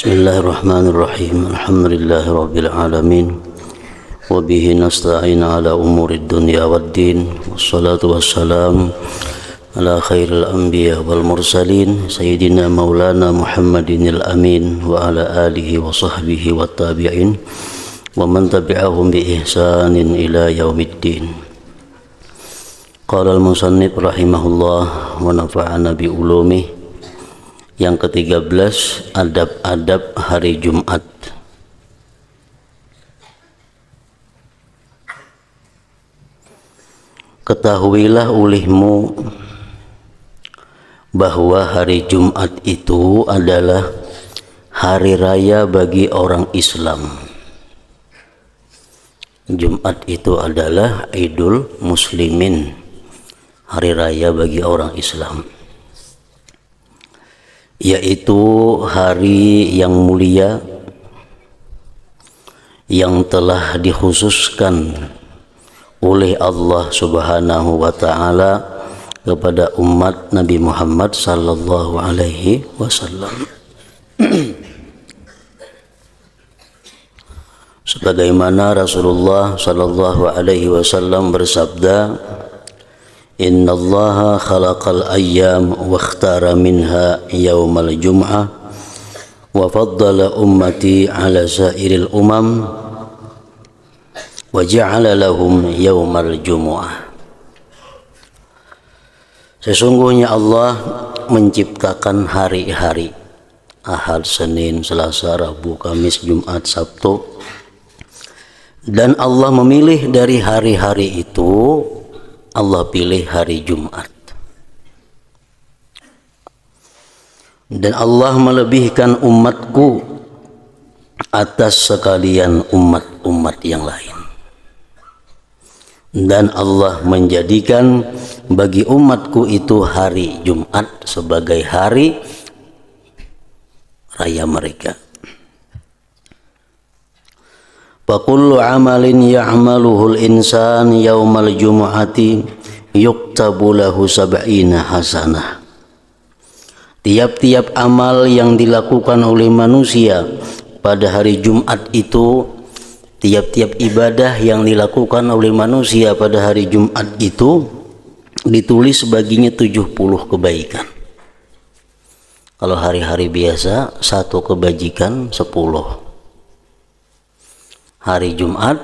Bismillahirrahmanirrahim. Alhamdulillahirabbil alamin. Wa bihi nasta'in ala umurid dunya waddin. Wassalatu wassalam ala khairil anbiya wal mursalin sayyidina maulana Muhammadinil amin wa ala alihi wa sahbihi wat tabi'in wa man tabi'ahum bi ihsanin ila yaumiddin. Qala al-musannif rahimahullah wa nafa'ana bi ulumih. Yang ke-13, adab-adab hari Jumat. Ketahuilah olehmu bahwa hari Jumat itu adalah hari raya bagi orang Islam. Jumat itu adalah Idul Muslimin, hari raya bagi orang Islam, yaitu hari yang mulia yang telah dikhususkan oleh Allah Subhanahu wa taala kepada umat Nabi Muhammad sallallahu alaihi wasallam. Sebagaimana Rasulullah sallallahu alaihi wasallam bersabda, Innallaha khalaqal ayyam wa ikhtara minha yawmal jum'ah wa faddala ummati ala sairil umam wa ja'ala lahum yawmal jumu'ah. Sesungguhnya Allah menciptakan hari-hari Ahad, Senin, Selasa, Rabu, Kamis, Jumat, Sabtu, dan Allah memilih dari hari-hari itu Allah pilih hari Jumat. Dan Allah melebihkan umatku atas sekalian umat-umat yang lain. Dan Allah menjadikan bagi umatku itu hari Jumat sebagai hari raya mereka. Fakullu amalin ya'maluhul insan yaumal jumu'ati yuktabu lahu sab'ina hasanah. Tiap-tiap amal yang dilakukan oleh manusia pada hari Jumat itu, tiap-tiap ibadah yang dilakukan oleh manusia pada hari Jumat itu ditulis baginya 70 kebaikan. Kalau hari-hari biasa 1 kebajikan 10. Hari Jumat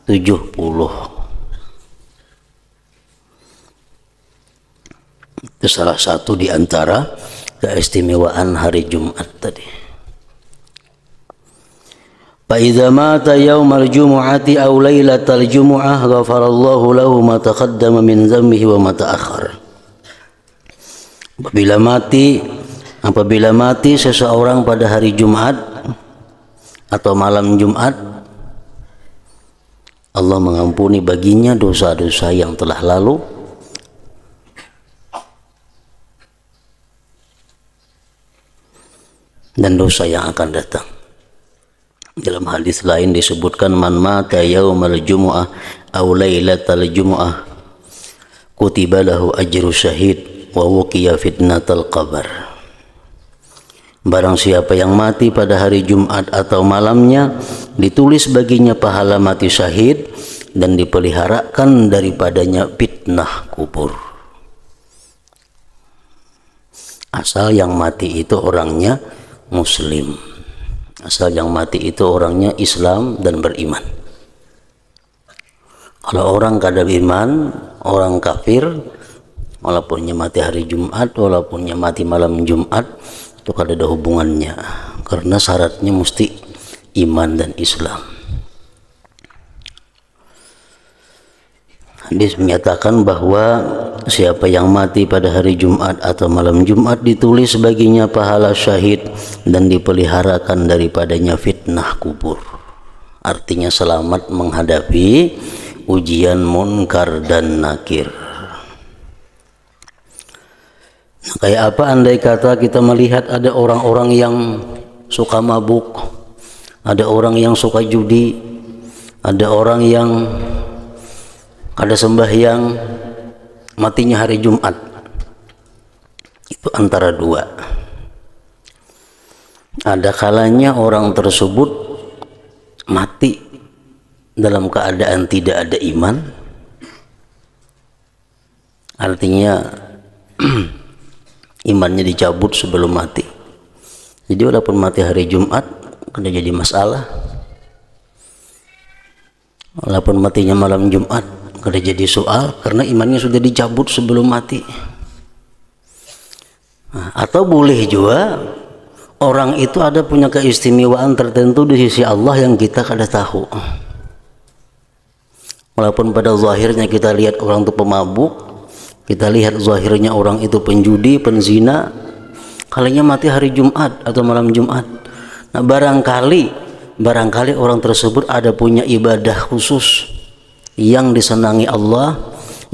70. Itu salah satu di antara keistimewaan hari Jumat tadi. Fa idza mata yaumal jumu'ati aw lailatal jumu'ah ghafarallahu lahu ma taqaddama min dhanbihi wa ma ta'akhkhar. Apabila mati seseorang pada hari Jumat atau malam Jumat, Allah mengampuni baginya dosa-dosa yang telah lalu dan dosa yang akan datang. Dalam hadis lain disebutkan, man mata yaumal jumu'ah aw lailatal jumu'ah kutiba lahu ajru syahid wa wuqiya fitnatal qabr. Barang siapa yang mati pada hari Jumat atau malamnya, ditulis baginya pahala mati syahid dan dipeliharakan daripadanya fitnah kubur. Asal yang mati itu orangnya muslim, asal yang mati itu orangnya Islam dan beriman. Kalau orang kada beriman, orang kafir, walaupun mati hari Jumat, walaupun mati malam Jumat, itu kada ada hubungannya, karena syaratnya mesti iman dan Islam. Hadis menyatakan bahwa siapa yang mati pada hari Jumat atau malam Jumat ditulis baginya pahala syahid dan dipeliharakan daripadanya fitnah kubur. Artinya selamat menghadapi ujian munkar dan nakir. Kayak apa andai kata kita melihat ada orang-orang yang suka mabuk, ada orang yang suka judi, ada orang yang kada sembahyang, matinya hari Jumat. Itu antara dua. ada kalanya orang tersebut mati dalam keadaan tidak ada iman, artinya imannya dicabut sebelum mati. Jadi walaupun mati hari Jumat kena jadi masalah, walaupun matinya malam Jumat kena jadi soal karena imannya sudah dicabut sebelum mati. Nah, atau boleh juga orang itu ada punya keistimewaan tertentu di sisi Allah yang kita kada tahu. Walaupun pada zahirnya kita lihat orang itu pemabuk, kita lihat zahirnya orang itu penjudi, penzina, kalinya mati hari Jumat atau malam Jumat. Nah, barangkali orang tersebut ada punya ibadah khusus yang disenangi Allah,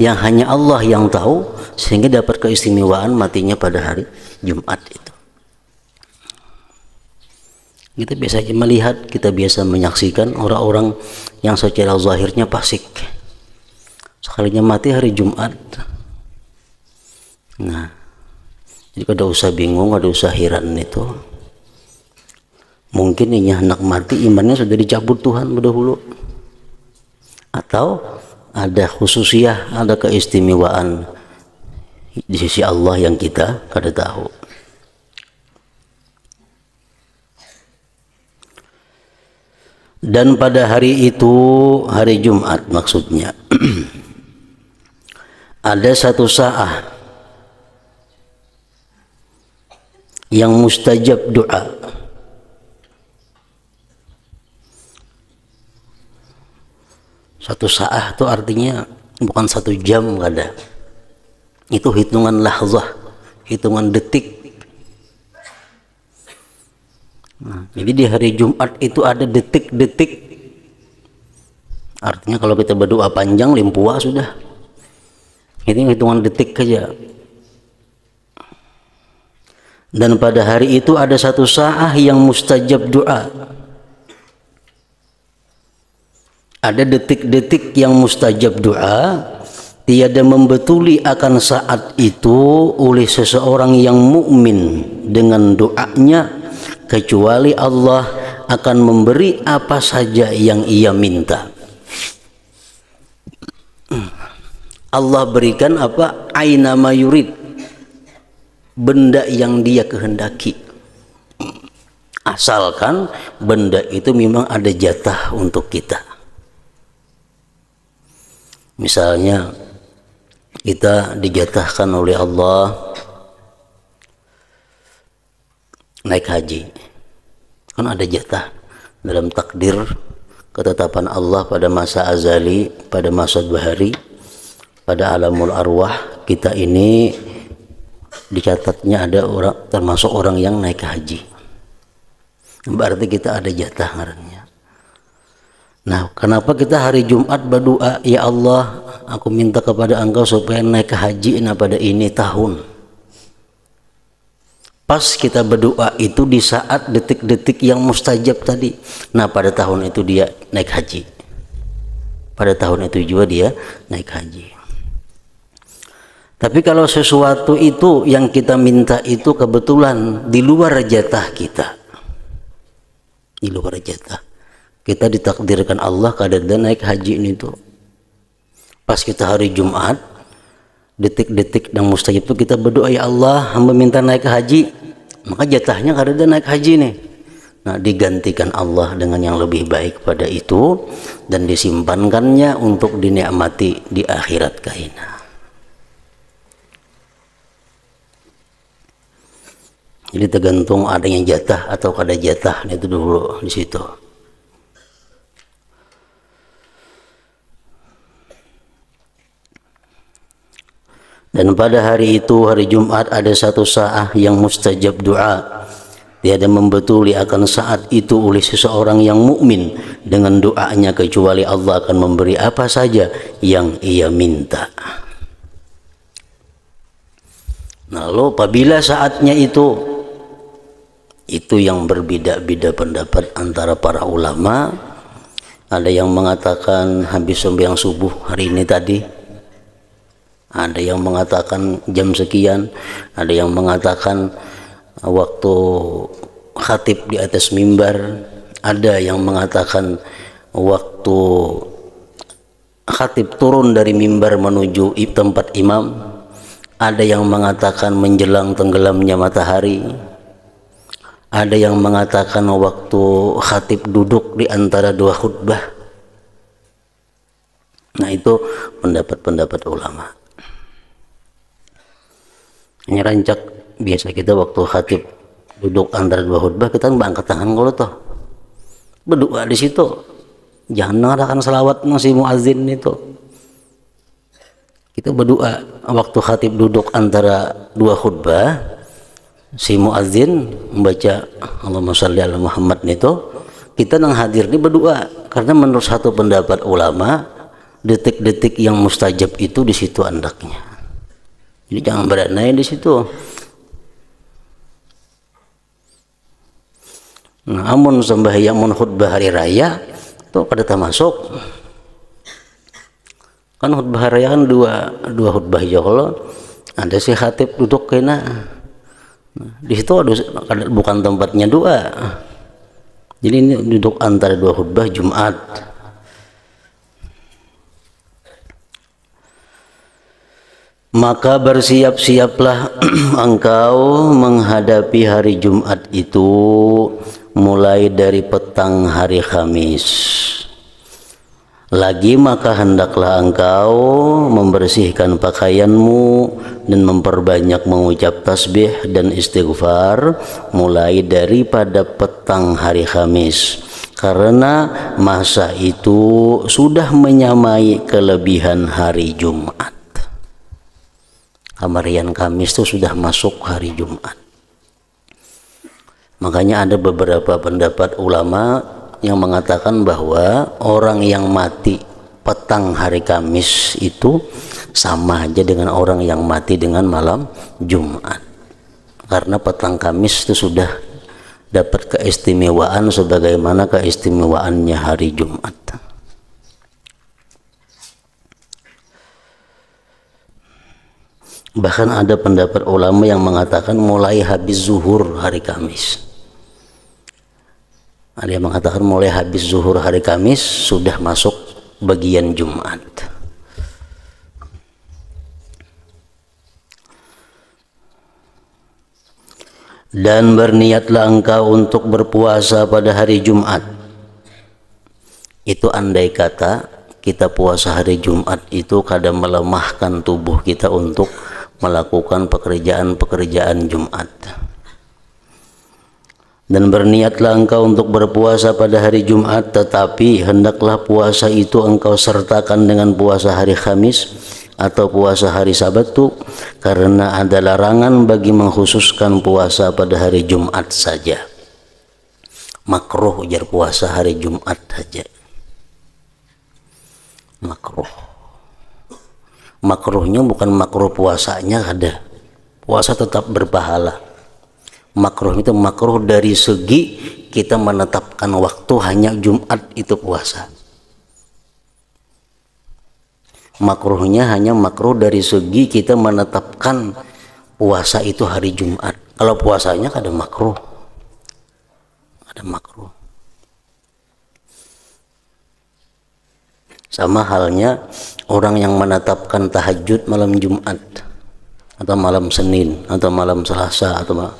yang hanya Allah yang tahu, sehingga dapat keistimewaan matinya pada hari Jumat itu. Kita biasa melihat, kita biasa menyaksikan orang-orang yang secara zahirnya fasik, sekalinya mati hari Jumat. Nah, jadi kada usah bingung, kada usah heran itu. Mungkin ini anak mati imannya sudah dicabut Tuhan berdahulu, atau ada khususiyah, ada keistimewaan di sisi Allah yang kita kada tahu. Dan pada hari itu, hari Jumat maksudnya, ada satu saat yang mustajab doa. Satu saat itu artinya bukan 1 jam kada. Itu hitungan lahzah, hitungan detik. Nah, jadi di hari Jumat itu ada detik-detik. Artinya kalau kita berdoa panjang limpua sudah. Itu hitungan detik saja. Dan pada hari itu ada satu saat yang mustajab doa. Ada detik-detik yang mustajab doa, tiada membetuli akan saat itu oleh seseorang yang mukmin dengan doanya, kecuali Allah akan memberi apa saja yang ia minta. Allah berikan apa? Aina ma yurid, benda yang dia kehendaki, asalkan benda itu memang ada jatah untuk kita. Misalnya kita dijatahkan oleh Allah naik haji, kan ada jatah dalam takdir ketetapan Allah pada masa azali, pada masa bahari, pada alamul arwah. Kita ini dicatatnya ada orang, termasuk orang yang naik haji, berarti kita ada jatah ngarannya. Nah, kenapa kita hari Jumat berdoa, ya Allah, aku minta kepada Engkau supaya naik ke haji pada ini tahun. Pas kita berdoa itu di saat detik-detik yang mustajab tadi. Nah, pada tahun itu dia naik haji. Pada tahun itu juga dia naik haji. Tapi kalau sesuatu itu yang kita minta itu kebetulan di luar jatah kita, di luar jatah, kita ditakdirkan Allah kadang naik haji ini tuh. Pas kita hari Jumat, detik-detik yang mustajab itu kita berdoa, ya Allah, hamba minta naik haji, maka jatahnya kadang naik haji nih. Nah, digantikan Allah dengan yang lebih baik pada itu dan disimpankannya untuk dinikmati di akhirat kaina. Jadi tergantung adanya jatah atau kada jatah itu dulu di situ. Dan pada hari itu, hari Jumat, ada satu saat yang mustajab doa. Tiada membetuli akan saat itu oleh seseorang yang mukmin dengan doanya, kecuali Allah akan memberi apa saja yang ia minta. Lalu apabila saatnya itu yang berbeda-beda pendapat antara para ulama. Ada yang mengatakan habis sembahyang subuh hari ini tadi, ada yang mengatakan jam sekian, ada yang mengatakan waktu khatib di atas mimbar, ada yang mengatakan waktu khatib turun dari mimbar menuju tempat imam, ada yang mengatakan menjelang tenggelamnya matahari, ada yang mengatakan waktu khatib duduk di antara dua khutbah. Nah, itu pendapat-pendapat ulama. Ini rancak biasa kita waktu khatib duduk antara dua khutbah, kita angkat tangan kalau toh berdoa di situ. Jangan mengatakan selawat si muazin itu. Kita berdoa waktu khatib duduk antara dua khutbah, si muazin membaca Allahumma shalli ala Muhammad itu, kita nang hadir ini berdoa, karena menurut satu pendapat ulama detik-detik yang mustajab itu di situ andaknya. Jadi jangan beranai di situ. Nah, amun sembahyang mun khutbah hari raya itu pada termasuk. Kan khutbah hari raya kan dua khutbah ya Allah. Ada si khatib duduk kena. Nah, di situ ada bukan tempatnya doa. Jadi ini duduk antara dua khutbah Jumat. Maka bersiap-siaplah engkau menghadapi hari Jumat itu mulai dari petang hari Kamis. Lagi maka hendaklah engkau membersihkan pakaianmu dan memperbanyak mengucap tasbih dan istighfar mulai daripada petang hari Kamis, karena masa itu sudah menyamai kelebihan hari Jumat. Kamarian Kamis itu sudah masuk hari Jumat. Makanya ada beberapa pendapat ulama yang mengatakan bahwa orang yang mati petang hari Kamis itu sama aja dengan orang yang mati dengan malam Jumat, karena petang Kamis itu sudah dapat keistimewaan sebagaimana keistimewaannya hari Jumat. Bahkan ada pendapat ulama yang mengatakan mulai habis zuhur hari Kamis. Ada yang mengatakan mulai habis zuhur hari Kamis sudah masuk bagian Jumat. Dan berniatlah engkau untuk berpuasa pada hari Jumat. Itu andai kata kita puasa hari Jumat itu kadang melemahkan tubuh kita untuk melakukan pekerjaan-pekerjaan Jumat. Dan berniatlah engkau untuk berpuasa pada hari Jumat, tetapi hendaklah puasa itu engkau sertakan dengan puasa hari Kamis atau puasa hari Sabtu, karena ada larangan bagi mengkhususkan puasa pada hari Jumat saja. Makruh ujar puasa hari Jumat saja. Makruh. Makruhnya bukan makruh puasanya, ada puasa tetap berpahala. Makruh itu makruh dari segi kita menetapkan waktu hanya Jumat itu puasa. Makruhnya hanya makruh dari segi kita menetapkan puasa itu hari Jumat. Kalau puasanya ada makruh, ada makruh. Sama halnya orang yang menetapkan tahajud malam Jumat atau malam Senin atau malam Selasa atau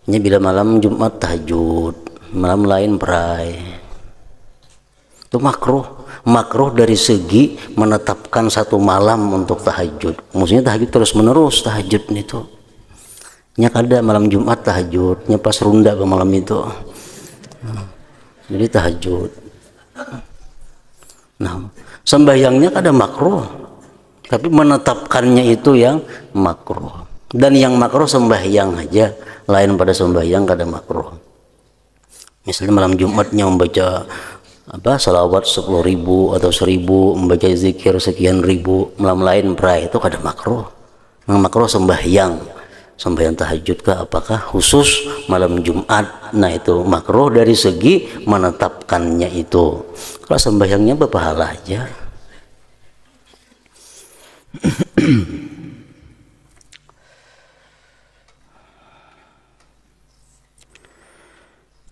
ini bila malam Jumat tahajud, malam lain berai. Itu makruh. Makruh dari segi menetapkan satu malam untuk tahajud. Maksudnya tahajud terus menerus tahajud itu. Nya kada malam Jumat tahajud, nya pas runda ke malam itu. Jadi tahajud. Nah, sembahyangnya kada makruh, tapi menetapkannya itu yang makruh. Dan yang makruh sembahyang aja, lain pada sembahyang kada makruh. Misalnya malam Jumatnya membaca salawat 10.000 atau 1.000, membaca zikir sekian ribu, malam lain berai, itu kada makruh. Yang makruh sembahyang tahajud kah, apakah khusus malam Jumat. Nah, itu makruh dari segi menetapkannya itu. Kalau sembahyangnya berpahala aja.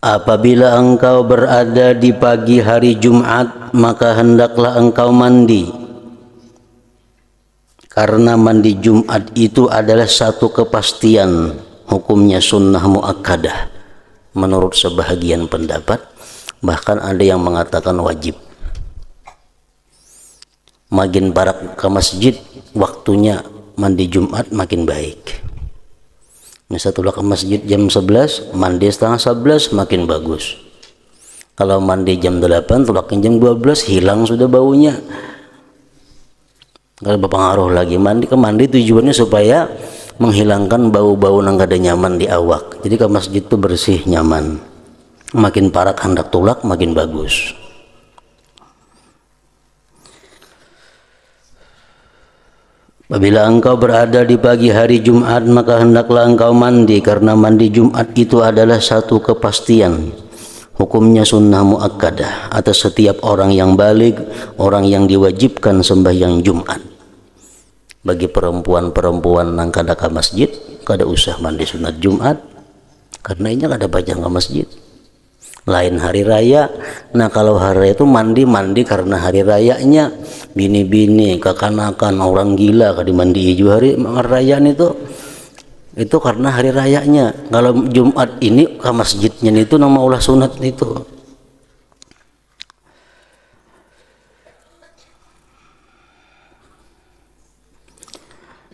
Apabila engkau berada di pagi hari Jumat, maka hendaklah engkau mandi. Karena mandi Jumat itu adalah satu kepastian, hukumnya sunnah muakkadah. Menurut sebahagian pendapat, bahkan ada yang mengatakan wajib. Makin barak ke masjid, waktunya mandi Jumat makin baik. Misalnya ke masjid jam 11, mandi setengah 11 makin bagus. Kalau mandi jam 8, tulakin jam 12, hilang sudah baunya. Kalau berpengaruh lagi mandi tujuannya supaya menghilangkan bau-bau yang kada nyaman di awak. Jadi ke masjid itu bersih, nyaman. Makin parak hendak tulak makin bagus. Apabila engkau berada di pagi hari Jumat, maka hendaklah engkau mandi, karena mandi Jumat itu adalah satu kepastian. Hukumnya sunnah muakkadah atas setiap orang yang baligh, orang yang diwajibkan sembahyang Jumat. Bagi perempuan-perempuan yang kada ke masjid, kada usah mandi sunat Jumat, karena ini kada baca ke masjid. Lain hari raya. Nah kalau hari raya itu mandi karena hari rayanya. Bini-bini, kekanakan, orang gila kada mandi hijau hari rayaan itu karena hari rayanya. Kalau Jumat ini ke masjidnya itu nama ulah sunat itu.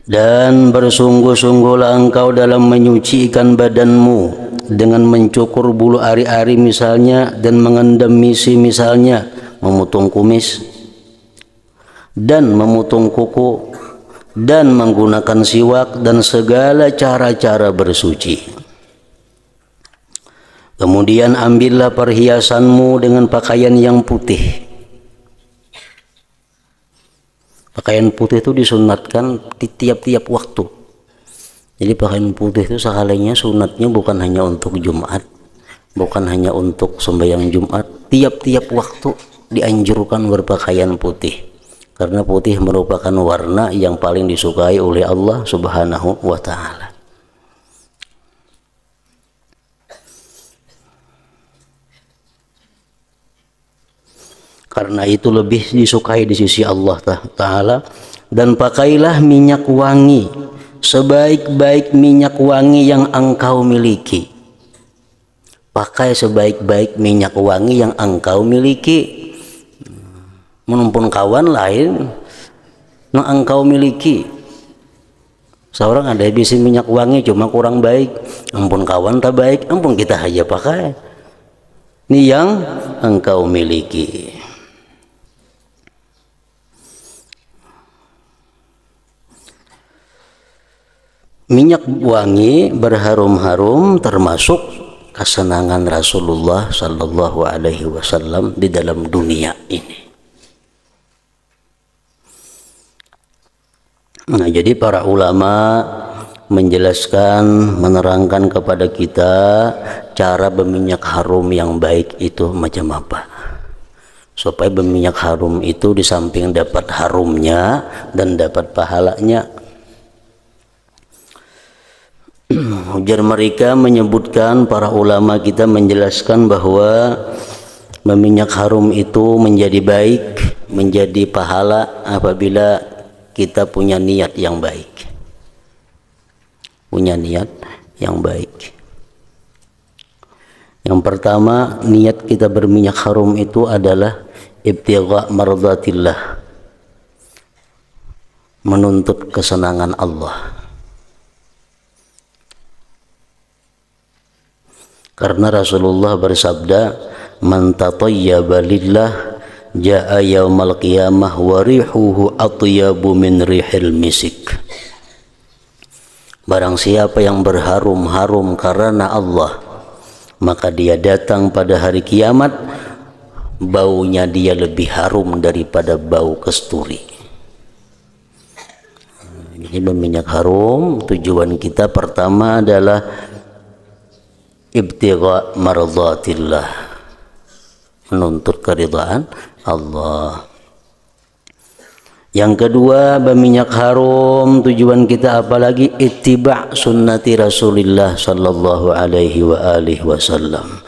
Dan bersungguh-sungguhlah engkau dalam menyucikan badanmu dengan mencukur bulu ari-ari misalnya, dan mengendam misi misalnya, memotong kumis dan memotong kuku, dan menggunakan siwak, dan segala cara-cara bersuci. Kemudian ambillah perhiasanmu dengan pakaian yang putih. Pakaian putih itu disunatkan di tiap-tiap waktu. Jadi pakaian putih itu sekalinya sunatnya bukan hanya untuk Jumat, bukan hanya untuk sembahyang Jumat, tiap-tiap waktu dianjurkan berpakaian putih. Karena putih merupakan warna yang paling disukai oleh Allah Subhanahu wa Ta'ala. Karena itu lebih disukai di sisi Allah Ta'ala. Dan pakailah minyak wangi, sebaik-baik minyak wangi yang engkau miliki. Pakai sebaik-baik minyak wangi yang engkau miliki. Menumpun kawan lain yang engkau miliki. Seorang ada bisa minyak wangi cuma kurang baik, ampun kawan tak baik, ampun kita aja pakai. Ini yang engkau miliki. Minyak wangi berharum-harum termasuk kesenangan Rasulullah Sallallahu Alaihi Wasallam di dalam dunia ini. Nah, jadi para ulama menjelaskan, menerangkan kepada kita cara berminyak harum yang baik itu macam apa. Supaya berminyak harum itu di samping dapat harumnya dan dapat pahalanya. Ujar mereka menyebutkan, para ulama kita menjelaskan bahwa berminyak harum itu menjadi baik, menjadi pahala apabila kita punya niat yang baik. Punya niat yang baik. Yang pertama, niat kita berminyak harum itu adalah ibtigha mardatillah, menuntut kesenangan Allah. Karena Rasulullah bersabda, man tatayyaba lillah jaa yaumal qiyamah wa rihuhu atyabu min rihil misik. Barang siapa yang berharum-harum karena Allah, maka dia datang pada hari kiamat, baunya dia lebih harum daripada bau kasturi. Jadi berminyak harum, tujuan kita pertama adalah ibtigha mardatillah, menuntut keridhaan Allah. Yang kedua, berminyak harum tujuan kita apalagi ittiba' sunnati Rasulillah sallallahu alaihi wa alihi wasallam,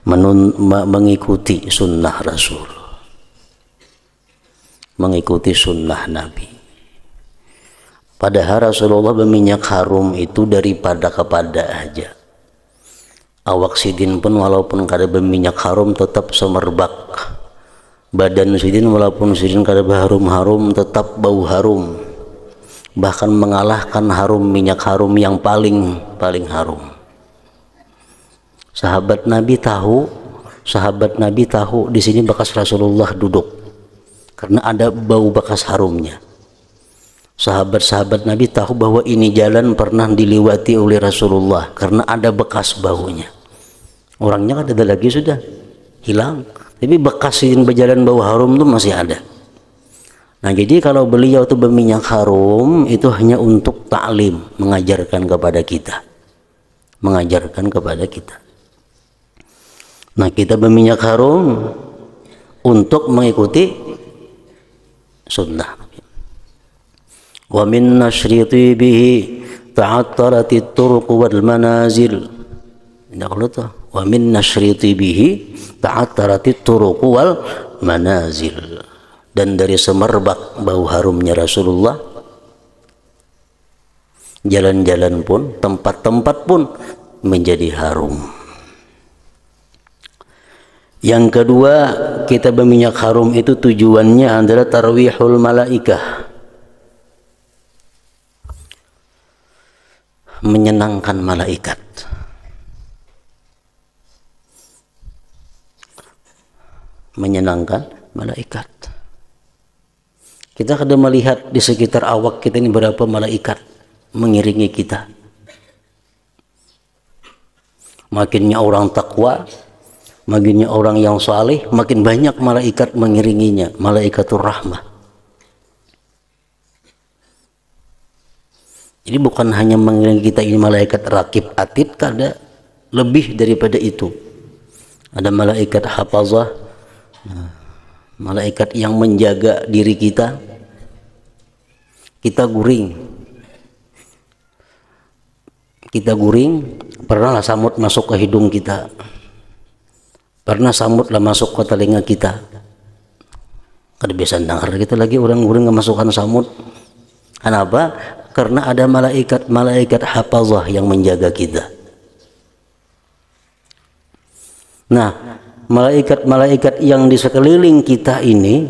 mengikuti sunnah Rasul, mengikuti sunnah Nabi. Padahal Rasulullah berminyak harum itu daripada kepada aja. Awak sidin pun walaupun kada berminyak harum tetap semerbak. Badan sidin walaupun sidin kada berharum-harum tetap bau harum. Bahkan mengalahkan harum minyak harum yang paling harum. Sahabat Nabi tahu di sini bekas Rasulullah duduk karena ada bau bekas harumnya. Sahabat-sahabat Nabi tahu bahwa ini jalan pernah diliwati oleh Rasulullah karena ada bekas baunya. Orangnya kan ada lagi, sudah hilang, tapi bekas yang berjalan bau harum itu masih ada. Nah, jadi kalau beliau itu berminyak harum itu hanya untuk taklim, mengajarkan kepada kita. Nah, kita berminyak harum untuk mengikuti sunnah. Wa min nashriti bihi ta'attaratit turuq wal manazil. Wa min nashriti bihi ta'attaratit turuq wal manazil. Dan dari semerbak bau harumnya Rasulullah, jalan-jalan pun, tempat-tempat pun menjadi harum. Yang kedua, kita berminyak harum itu tujuannya adalah tarwihul malaikah, menyenangkan malaikat. Kita kadang melihat di sekitar awak kita ini berapa malaikat mengiringi kita. Makinnya orang takwa, makinnya orang yang saleh, makin banyak malaikat mengiringinya, malaikatur rahmah. Jadi bukan hanya mengiringi kita ini malaikat rakib atid, kada, lebih daripada itu. Ada malaikat hafazah, malaikat yang menjaga diri kita. Kita guring, pernahlah samut masuk ke hidung kita, pernah samutlah masuk ke telinga kita. Kada bisa dengar kita lagi orang guring memasukkan samut. Kenapa? Karena ada malaikat hafazah yang menjaga kita. Nah, malaikat yang di sekeliling kita ini,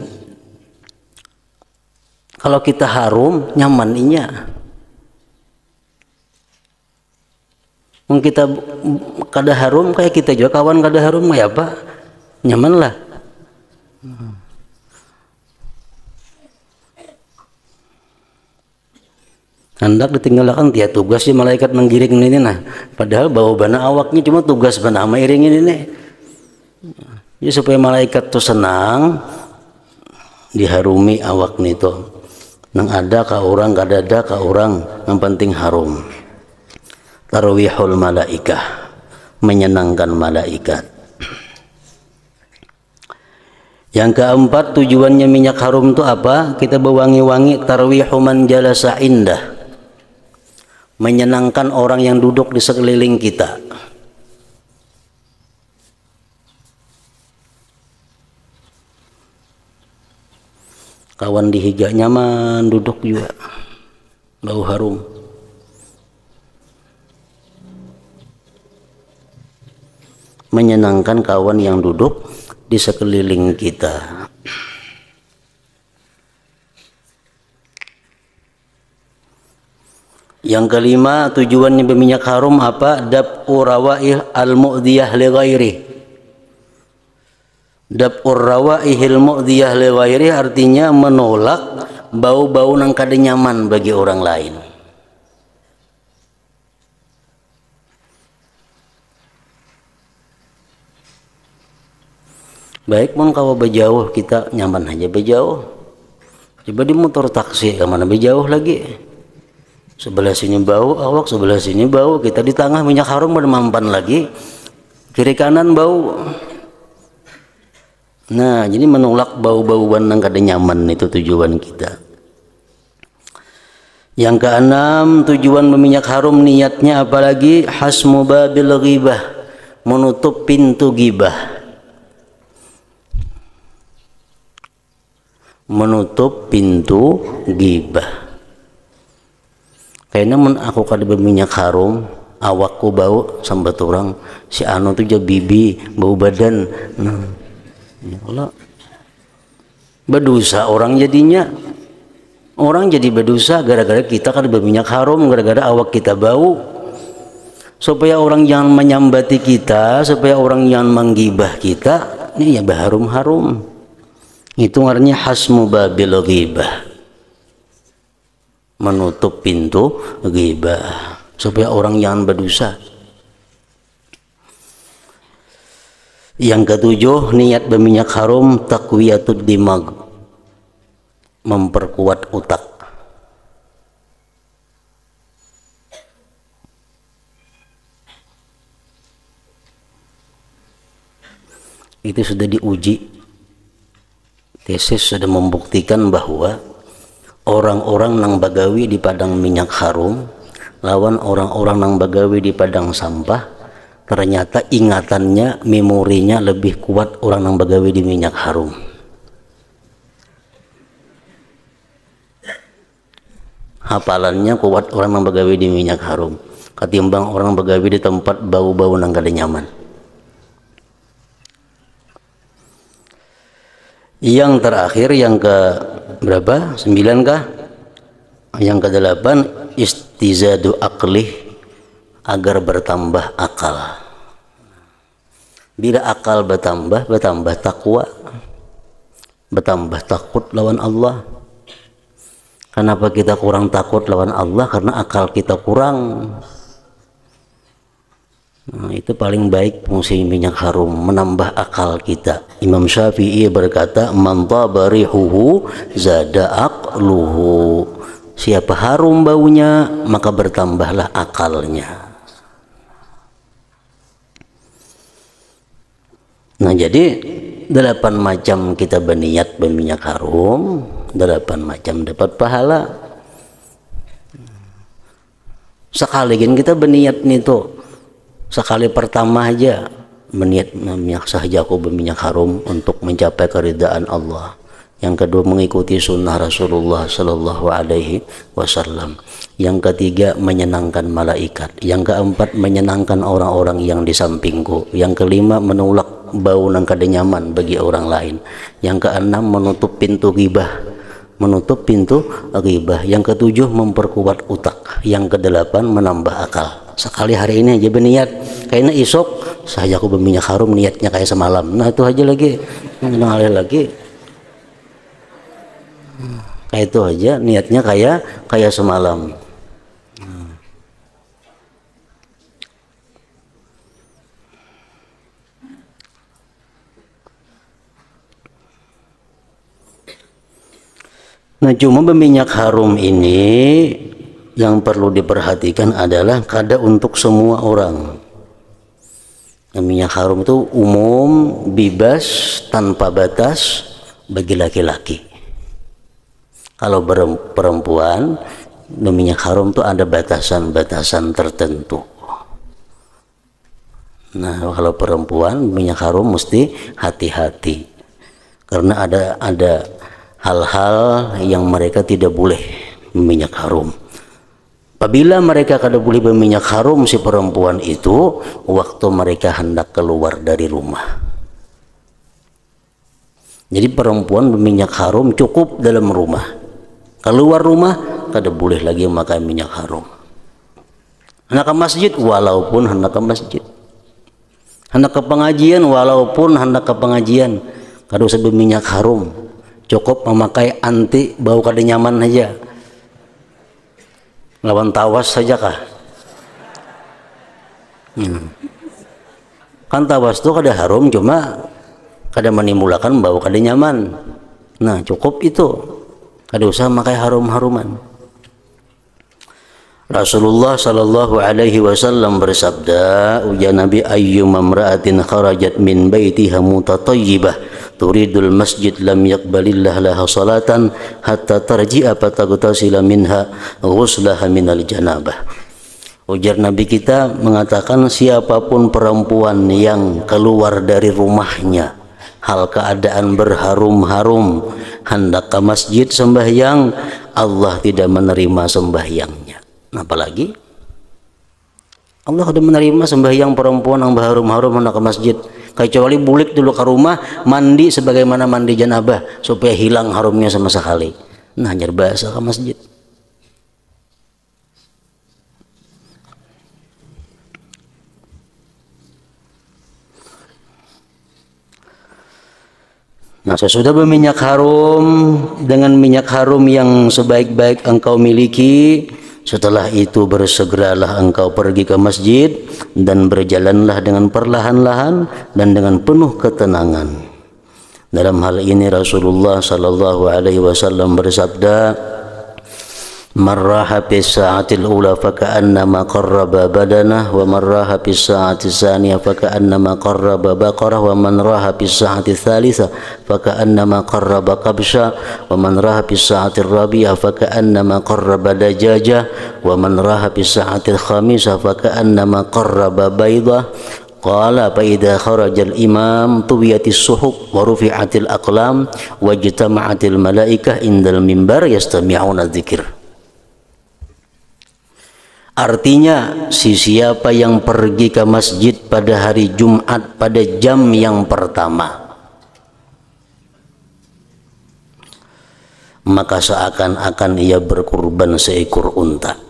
kalau kita harum, nyaman inya. Kita kada harum kayak kita juga, kawan kada harum ya apa? Nyaman lah. Hendak ditinggalkan dia tugas si malaikat menggiring ini, nah padahal bawa bana awaknya cuma tugas bana mairingin ini. Jadi supaya malaikat tuh senang diharumi awak nito. Nang ada ka orang, kada ada ka orang, yang penting harum. Tarwihul malaikah, menyenangkan malaikat. Yang keempat, tujuannya minyak harum itu apa? Kita berwangi-wangi, tarwihu man jalasa indah, menyenangkan orang yang duduk di sekeliling kita. Kawan dihiga nyaman duduk juga, bau harum. Menyenangkan kawan yang duduk di sekeliling kita. Yang kelima, tujuannya berminyak harum apa? Dab'u rawaih al-mu'diyah li ghairi. Dab'u rawaihil mu'diyah li ghairi artinya menolak bau-bau nang kada nyaman bagi orang lain. Baik pun kalau berjauh kita nyaman aja berjauh. Coba di motor taksi kemana berjauh lagi. Sebelah sini bau awak, sebelah sini bau, kita di tengah minyak harum bermampan lagi, kiri kanan bau. Nah, jadi menolak bau-bauan yang kada nyaman itu tujuan kita. Yang keenam, tujuan berminyak harum niatnya apalagi hasmu babil ghibah, menutup pintu ghibah. Menutup pintu ghibah. Kayaknya mun aku kada berminyak harum, awakku bau sambat orang si anu tuh jadi bibi bau badan. Nah, ya Allah, berdosa orang jadinya. Orang jadi berdosa gara-gara kita kada berminyak harum, gara-gara awak kita bau. Supaya orang jangan menyambati kita, supaya orang jangan menggibah kita, ini ya berharum-harum. Itu artinya hasmu babil ghibah, menutup pintu ghibah supaya orang jangan berdosa. Yang ketujuh, niat berminyak harum taqwiyatud dimag, memperkuat otak. Itu sudah diuji. Tesis sudah membuktikan bahwa orang-orang nang bagawi di padang minyak harum lawan orang-orang nang bagawi di padang sampah, ternyata ingatannya, memorinya lebih kuat orang nang bagawi di minyak harum. Hafalannya kuat orang nang bagawi di minyak harum ketimbang orang bagawi di tempat bau-bau nang kada nyaman. Yang terakhir, yang ke berapa? 9 kah? Yang ke-8, istizadu aqlih, agar bertambah akal. Bila akal bertambah takwa, bertambah takut lawan Allah. Kenapa kita kurang takut lawan Allah? Karena akal kita kurang. Nah, itu paling baik fungsi minyak harum, menambah akal kita. Imam Syafi'i berkata, man taba rihuhu zada aqluhu. Siapa harum baunya, maka bertambahlah akalnya. Nah, jadi 8 macam kita berniat berminyak harum, 8 macam dapat pahala. Sekali kita berniat nih tuh, sekali pertama aja berniat minyak sahaja aku berminyak harum untuk mencapai keridaan Allah. Yang kedua, mengikuti sunnah Rasulullah Sallallahu Alaihi Wasallam. Yang ketiga, menyenangkan malaikat. Yang keempat, menyenangkan orang-orang yang di sampingku. Yang kelima, menolak bau nang kada nyaman bagi orang lain. Yang keenam, menutup pintu ghibah, menutup pintu ghibah. Yang ketujuh, memperkuat otak. Yang kedelapan, menambah akal. Sekali hari ini aja berniat, kayaknya isok saja aku berminyak harum, niatnya kayak semalam. Nah itu aja lagi, lagi kayak itu aja niatnya kayak semalam. Nah, cuma berminyak harum ini yang perlu diperhatikan adalah kada untuk semua orang. Minyak harum itu umum, bebas, tanpa batas bagi laki-laki. Kalau perempuan, minyak harum itu ada batasan-batasan tertentu. Nah, kalau perempuan minyak harum mesti hati-hati, karena ada hal-hal yang mereka tidak boleh minyak harum. Apabila mereka kada boleh berminyak harum, si perempuan itu waktu mereka hendak keluar dari rumah. Jadi perempuan berminyak harum cukup dalam rumah. Keluar rumah kada boleh lagi memakai minyak harum. Hendak ke masjid walaupun hendak ke masjid. Hendak ke pengajian walaupun hendak ke pengajian, kada usah berminyak harum. Cukup memakai anti bau kada nyaman aja. Lawan tawas saja kah? Kan tawas itu kada harum, cuma kada menimbulkan bau kada nyaman. Nah cukup itu, kada usah pakai harum-haruman. Rasulullah Sallallahu Alaihi Wasallam bersabda, ujar Nabi, ayyuma imra'atin kharajat min baitiha mutatayyibah turidul masjid lam yaqbalillah laha salatan hatta tarji'a fataghtasila minha ghuslaha minal janabah. Ujar Nabi kita mengatakan, siapapun perempuan yang keluar dari rumahnya hal keadaan berharum-harum hendak ke masjid sembahyang, Allah tidak menerima sembahyangnya. Apalagi Allah sudah menerima sembahyang perempuan yang berharum-harum hendak ke masjid, kecuali bulik dulu ke rumah mandi sebagaimana mandi janabah supaya hilang harumnya sama sekali. Nah, jar bahasa ke masjid. Nah, sesudah berminyak harum dengan minyak harum yang sebaik-baik engkau miliki, setelah itu bersegeralah engkau pergi ke masjid dan berjalanlah dengan perlahan-lahan dan dengan penuh ketenangan. Dalam hal ini Rasulullah sallallahu alaihi wasallam bersabda, "Marraha fi sa'atil ula faka'annama qarraba badanah wa marraha fi sa'atis tsaniyah faka'annama qarraba baqarah wa man raha fi sa'atis tsalitsah faka'annama qarraba kabsha wa man raha fi sa'atir rabi'ah faka'annama qarraba dajajah wa man raha fi sa'atil khamisah faka'annama qarraba baydah." Qala fa idza kharajal imam tuwiyatis suhuf wa rufi'atil aqlam wa ijtama'atil malaikah indal mimbar yastami'una dzikr. Artinya, siapa yang pergi ke masjid pada hari Jumat pada jam yang pertama, maka seakan-akan ia berkurban seekor unta.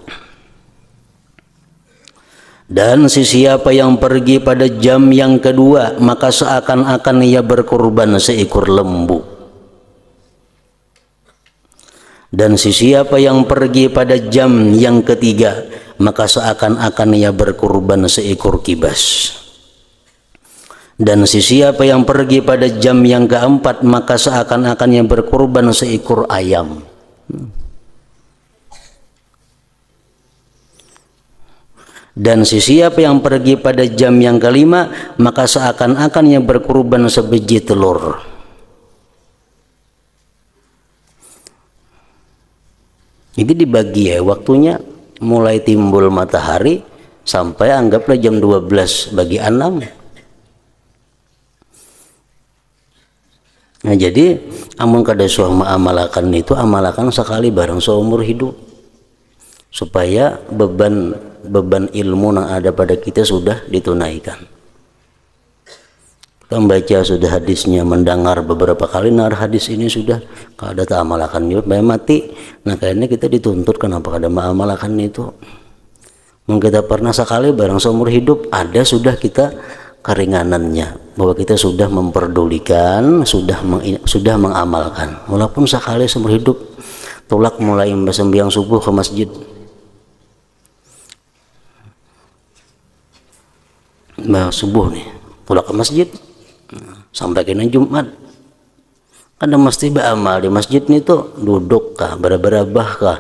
Dan siapa yang pergi pada jam yang kedua, maka seakan-akan ia berkurban seekor lembu. Dan siapa yang pergi pada jam yang ketiga, maka seakan-akan ia berkurban seekor kibas. Dan siapa yang pergi pada jam yang keempat, maka seakan-akan ia berkurban seekor ayam. Dan siapa yang pergi pada jam yang kelima, maka seakan-akan ia berkurban sebiji telur. Jadi dibagi ya waktunya, mulai timbul matahari sampai anggaplah jam 12 bagi 6. Nah, jadi amun kada suah amalakan itu, amalakan sekali barang seumur hidup, supaya beban ilmu yang ada pada kita sudah ditunaikan. Kita membaca sudah hadisnya, mendengar beberapa kali nar hadis ini sudah kada tak amalakan juga mati. Nah, kayaknya kita dituntut kenapa kada mengamalkan itu. Mungkin kita pernah sekali barang seumur hidup ada sudah kita keringanannya, bahwa kita sudah memperdulikan, sudah mengamalkan. Walaupun sekali seumur hidup, tolak mulai sembahyang subuh ke masjid, subuh nih, tolak ke masjid sampai kena Jumat, kan mesti beramal di masjid nih tuh, duduk kah, berabah kah,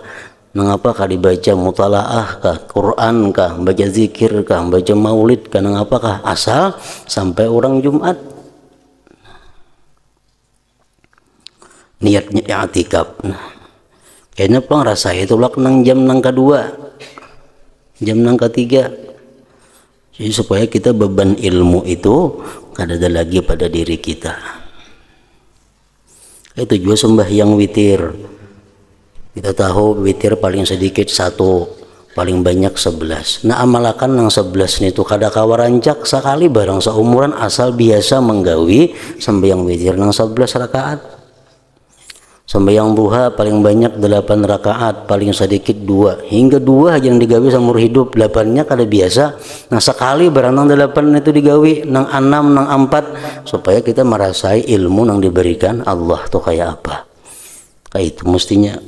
mengapa kah dibaca mutalaah kah, Quran kah, baca zikir kah, baca maulid kah, mengapa kah, asal sampai orang Jumat niatnya i'tikaf. Nah, kayaknya pang rasa itu lak nang jam nang kedua, jam nang ketiga. Jadi supaya kita beban ilmu itu kada ada lagi pada diri kita. Itu juga sembahyang witir. Kita tahu witir paling sedikit 1, paling banyak 11. Nah, amalakan yang 11 itu kada kawarancak sekali barang seumuran asal biasa menggawi sembahyang witir nang 11 rakaat. Sembahyang duha paling banyak 8 rakaat, paling sedikit 2, hingga 2 aja yang digawi seumur hidup. 8-nya kada biasa. Nah, sekali barang nang 8 itu digawi, nang 6, nang 4, supaya kita merasai ilmu yang diberikan Allah tuh kayak apa. Kayak itu mestinya.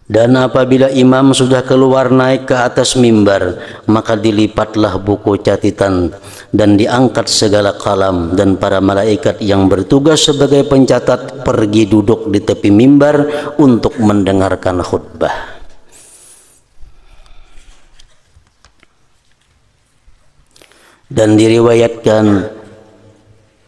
Dan apabila imam sudah keluar naik ke atas mimbar, maka dilipatlah buku catatan dan diangkat segala kalam, dan para malaikat yang bertugas sebagai pencatat pergi duduk di tepi mimbar untuk mendengarkan khutbah. Dan diriwayatkan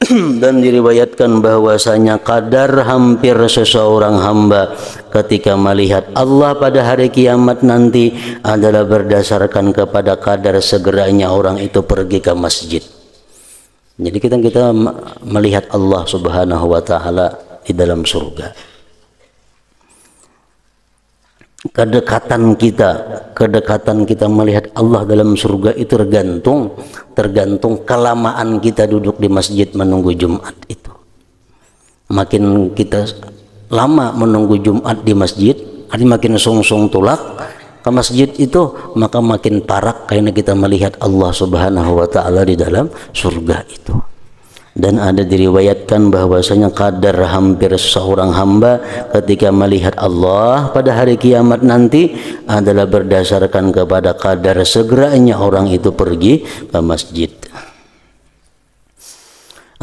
Dan diriwayatkan bahwasanya kadar hampir seseorang hamba ketika melihat Allah pada hari kiamat nanti adalah berdasarkan kepada kadar segeranya orang itu pergi ke masjid. Jadi kita melihat Allah Subhanahu wa taala di dalam surga. Kedekatan kita melihat Allah dalam surga itu tergantung kelamaan kita duduk di masjid menunggu Jumat itu. Makin kita lama menunggu Jumat di masjid, makin sungsung tulak ke masjid itu, maka makin parak karena kita melihat Allah Subhanahu wa taala di dalam surga itu. Dan ada diriwayatkan bahwasanya kadar hampir seorang hamba ketika melihat Allah pada hari kiamat nanti adalah berdasarkan kepada kadar segeranya orang itu pergi ke masjid.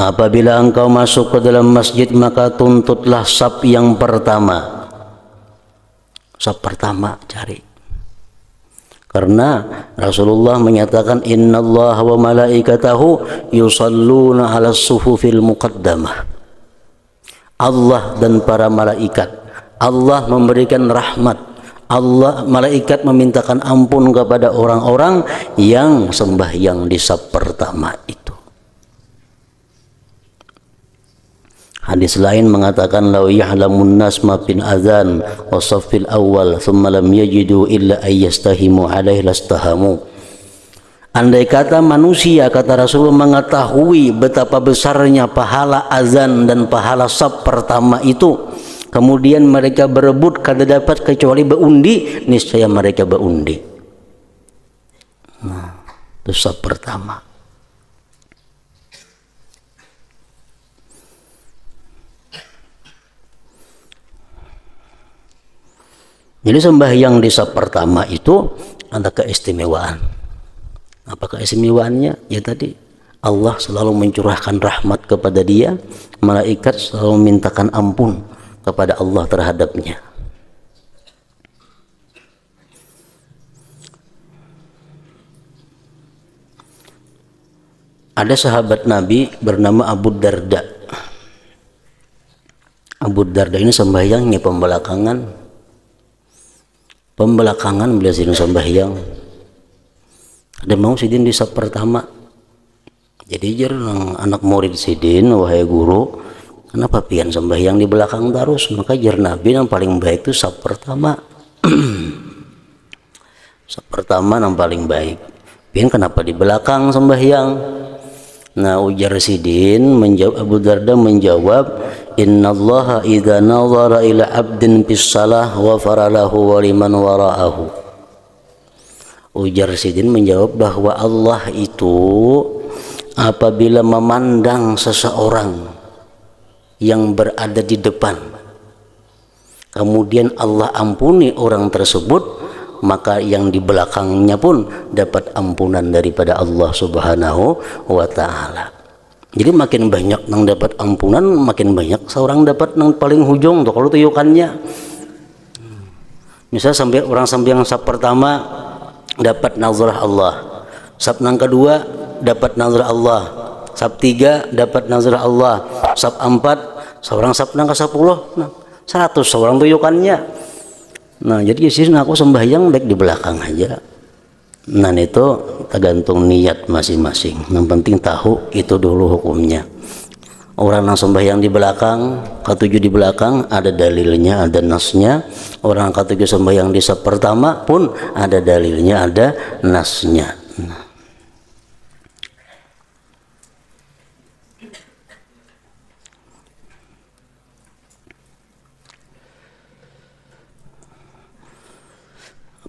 Apabila engkau masuk ke dalam masjid, maka tuntutlah saf yang pertama. Saf pertama cari. Karena Rasulullah menyatakan innallaha wa malaikatahu yusalluna 'alas sufufil muqaddamah. Allah dan para malaikat, Allah memberikan rahmat, malaikat memintakan ampun kepada orang-orang yang sembahyang di saf pertama itu. Hadis lain mengatakan law ya'lamun nas ma bin adzan wa saffil awal thumma lam yajidu illa ayyastahimu alaihi lastahamu. Andai kata manusia, kata Rasulullah, mengetahui betapa besarnya pahala azan dan pahala saf pertama itu, kemudian mereka berebut kada dapat kecuali berundi, niscaya mereka berundi. Nah, itu saf pertama. Jadi sembahyang di saf pertama itu ada keistimewaan. Apa keistimewaannya? Ya tadi Allah selalu mencurahkan rahmat kepada dia, malaikat selalu memintakan ampun kepada Allah terhadapnya. Ada sahabat Nabi bernama Abu Darda. Abu Darda ini sembahyangnya pembelakangan beliau sidin sembahyang. Ada mau sidin di saf pertama. Jadi jarang anak murid sidin, wahai guru, kenapa pian sembahyang di belakang terus? Maka jar Nabi yang paling baik itu saf pertama. Saf pertama yang paling baik. Pian kenapa di belakang sembahyang? Nah, ujar sidin menjawab, Abu Darda menjawab, innallaha idza nazara ila abdin bis salah wa faralahu wa liman wara'ahu. Ujar sidin menjawab bahwa Allah itu apabila memandang seseorang yang berada di depan, kemudian Allah ampuni orang tersebut, maka yang di belakangnya pun dapat ampunan daripada Allah Subhanahu wa ta'ala. Jadi makin banyak yang dapat ampunan, makin banyak seorang dapat yang paling hujung tuh kalau tuyukannya. Misal sampai orang sampai yang saf pertama dapat nazarah Allah, saf yang kedua dapat nazarah Allah, saf 3 dapat nazarah Allah, saf 4 seorang saf yang ke-10 100 seorang tuyukannya. Nah, jadi sih aku sembahyang baik di belakang aja. Nah, itu tergantung niat masing-masing. Yang penting tahu itu dulu hukumnya. Orang yang sembahyang di belakang, ketujuh di belakang, ada dalilnya, ada nasnya. Orang ketujuh sembahyang di saf pertama pun ada dalilnya, ada nasnya. Nah.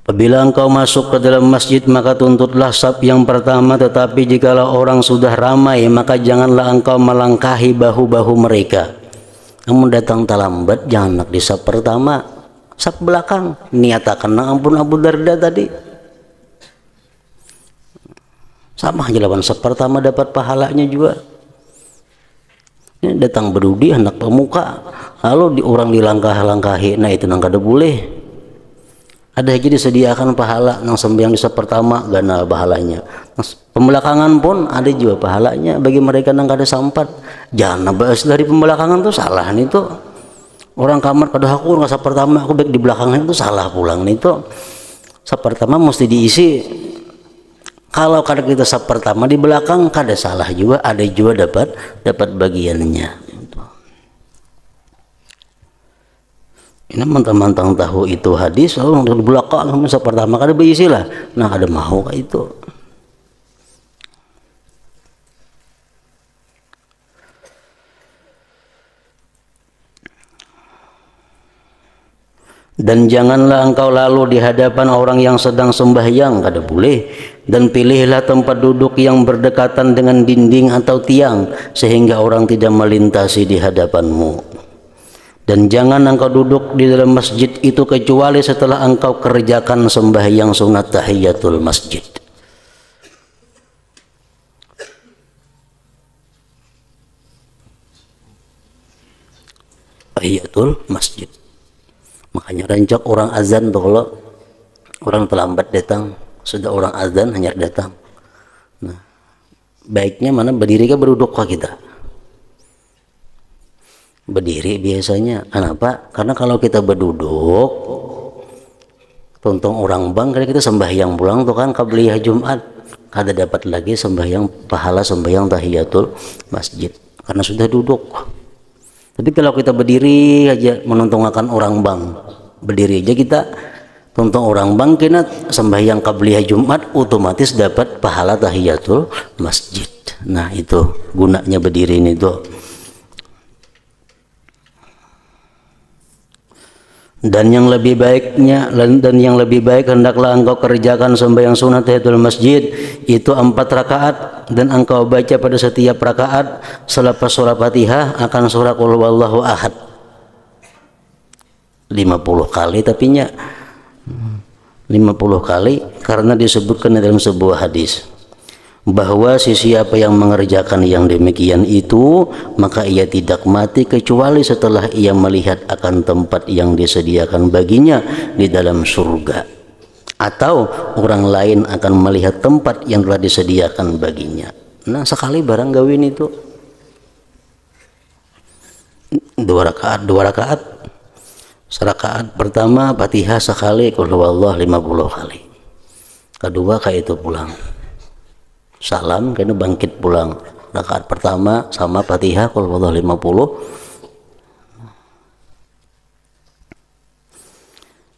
Apabila engkau masuk ke dalam masjid, maka tuntutlah saf yang pertama, tetapi jikalau orang sudah ramai, maka janganlah engkau melangkahi bahu-bahu mereka. Namun datang terlambat, jangan nak di saf pertama, saf belakang. Niatakan ampun Abu Darda tadi. Sama aja lawan saf pertama dapat pahalanya juga. Ini datang berudi anak pemuka, lalu orang dilangkah-langkahi, nah itu nang kada boleh. Ada aja disediakan pahala nang sembahyang di saf pertama gana pahalanya. Pembelakangan pun ada juga pahalanya bagi mereka yang kada sampat. Jangan bahas dari pembelakangan tuh salah nih tuh. Orang kamar kada aku nggak pertama aku baik di belakangnya itu salah pulang nih tuh. Pertama mesti diisi. Kalau kada kita pertama di belakang kada salah juga, ada juga dapat bagiannya. Ini mentang-mentang tahu itu hadis, lalu di belakang pertama kada berisi lah. Nah kada mau kayak itu. Dan janganlah engkau lalu di hadapan orang yang sedang sembahyang, kada boleh. Dan pilihlah tempat duduk yang berdekatan dengan dinding atau tiang, sehingga orang tidak melintasi di hadapanmu. Dan jangan engkau duduk di dalam masjid itu kecuali setelah engkau kerjakan sembahyang sunat tahiyatul masjid. Tahiyatul masjid. Makanya rancak orang azan tuh, kalau orang terlambat datang, sudah orang azan hanya datang. Nah, baiknya mana berdiri ke berduduk kah kita? Berdiri biasanya. Kenapa? Karena kalau kita berduduk, tonton orang bang, karena kita sembahyang pulang tuh kan qabliyah Jumat, kada dapat lagi sembahyang pahala sembahyang tahiyatul masjid karena sudah duduk. Tapi kalau kita berdiri aja menontonkan orang bang, berdiri aja kita tonton orang bang, kena sembahyang qabliyah Jumat otomatis dapat pahala tahiyatul masjid. Nah itu gunanya berdiri ini tuh. Dan yang lebih baik hendaklah engkau kerjakan sembahyang sunat tahiyatul masjid itu 4 rakaat, dan engkau baca pada setiap rakaat selepas surah Fatihah akan surah Qul huwallahu ahad 50 kali, tapi nya 50 kali karena disebutkan dalam sebuah hadis bahwa siapa yang mengerjakan yang demikian itu maka ia tidak mati kecuali setelah ia melihat akan tempat yang disediakan baginya di dalam surga, atau orang lain akan melihat tempat yang telah disediakan baginya. Nah sekali barang gawin itu 2 rakaat. Serakaat pertama Fatihah sekali, Qul huwallahu 50 kali. Kedua kayak itu pulang. Salam kena bangkit pulang. Rakaat pertama sama Fatihah Qul huwallahu 50.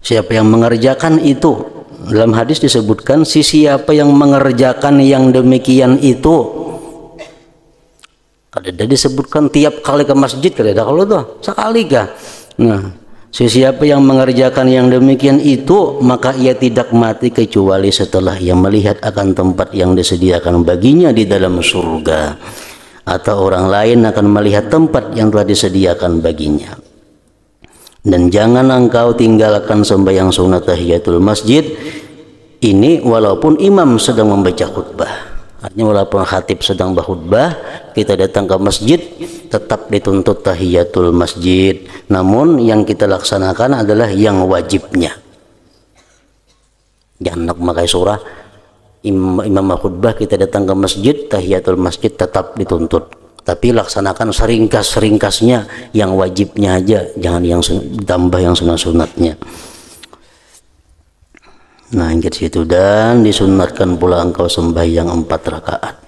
Siapa yang mengerjakan itu, dalam hadis disebutkan siapa yang mengerjakan yang demikian itu, ada disebutkan tiap kali ke masjid, kada kalau tuh sekali kah. Nah siapa yang mengerjakan yang demikian itu maka ia tidak mati kecuali setelah ia melihat akan tempat yang disediakan baginya di dalam surga, atau orang lain akan melihat tempat yang telah disediakan baginya. Dan jangan engkau tinggalkan sembahyang sunat tahiyatul masjid ini walaupun imam sedang membaca khutbah. Artinya walaupun khatib sedang berkhutbah, kita datang ke masjid tetap dituntut tahiyatul masjid. Namun yang kita laksanakan adalah yang wajibnya. Jangan nak memakai surah imam khutbah kita datang ke masjid, tahiyatul masjid tetap dituntut. Tapi laksanakan seringkas-ringkasnya, yang wajibnya aja, jangan yang ditambah yang sunat-sunatnya. Nah, yang situ, dan disunatkan pula engkau sembahyang 4 rakaat.